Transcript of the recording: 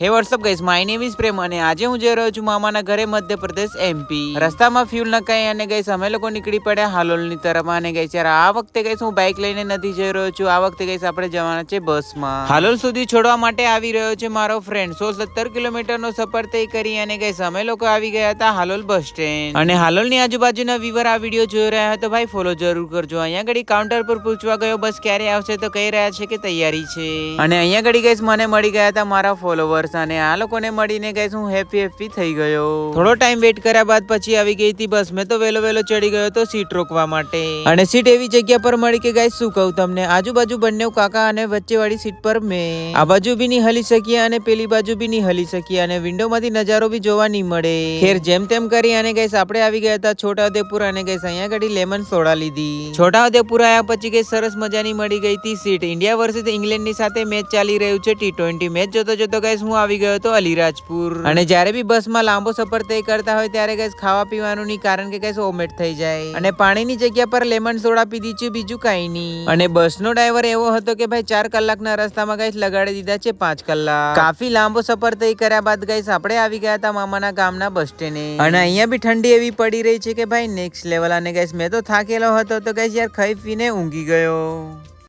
હે what's up guys, my name is Prem અને આજે હું જઈ રહ્યો છું મામાના ઘરે મધ્યપ્રદેશ MP. રસ્તામાં ફ્યુલ નખાય અને ગાઈસ અમે લોકો નીકળી પડ્યા હાલોલની તરફ. અને ગાઈસ યાર આ વખતે ગાઈસ હું બાઇક લઈને નથી જઈ રહ્યો છું. આ વખતે ગાઈસ આપણે જવાના છે બસમાં. હાલોલ સુધી છોડવા માટે આવી રહ્યો છે મારો ફ્રેન્ડ. 117 કિલોમીટરનો સફર તય કરી અને ગાઈસ અમે લોકો આવી ગયા હતા હાલોલ બસ સ્ટેન્ડ. અને હાલોલની આજુબાજુના વ્યુઅર આ વિડીયો જોઈ રહ્યા હોય તો ભાઈ ફોલો જરૂર કરજો. અહીંયા ઘડી કાઉન્ટર પર પૂછવા ગયો બસ ક્યારે આવશે તો કહી રહ્યા છે કે તૈયારી છે. અને અહીંયા ઘડી ગાઈસ મને મળી ગયા હતા મારા ફોલોવર્સ અને આ લોકોને મળીને ગાઈસ હું હેપી થઈ ગયો. થોડો ટાઈમ વેઇટ કર્યા બાદ પછી આવી ગઈ હતી બસ. મેં તો વેલો ચડી ગયો તો સીટ રોકવા માટે. અને સીટ એવી જગ્યા પર મળી કે ગાઈસ શું કહું તમને, આજુબાજુ બંને કાકા અને વચ્ચેવાળી સીટ પર મેં. આ બાજુ બી નહીં હલી શકીએ અને પેલી બાજુ બી નહીં હલી શકીએ અને વિન્ડોમાંથી નજારો બી જોવા નહીં મળે. ખેર જેમ તેમ કરી અને ગાઈસ આપણે આવી ગયા હતા છોટાઉદેપુર. અને ગાઈસ અહીંયા ઘડી લેમન સોડા લીધી. છોટાઉદેપુર આવ્યા પછી ગાઈસ સરસ મજાની મળી ગઈ હતી સીટ. ઇન્ડિયા વર્સેસ ઇંગ્લેન્ડની સાથે મેચ ચાલી રહ્યું છે T20 મેચ. જોતો ગાઈસ હું આવી ગયો તો અલીરાજપુર. અને જ્યારે બી બસમાં લાંબો સફર તય કરતા હોય ત્યારે ગાઈસ ખાવા પીવાનું નહીં, કારણ કે ગાઈસ વોમિટ થઈ જાય. અને પાણીની જગ્યા પર લેમન સોડા પીધી છે, બીજું કઈ નહીં. અને બસનો ડ્રાઈવર એવો હતો કે ભાઈ 4 કલાકના રસ્તામાં ગાઈસ લગાડી દીધા છે 5 કલાક. કાફી લાંબો સફર તય કર્યા બાદ ગાઈસ આપણે આવી ગયા હતા મામાના ગામના બસ સ્ટેન્ડે. અને અહીંયા બી ઠંડી એવી પડી રહી છે કે ભાઈ નેક્સ્ટ લેવલ. અને ગાઈસ મેં તો થાકેલો હતો તો ગાઈસ યાર ખાઈ પીને ઊંઘી ગયો.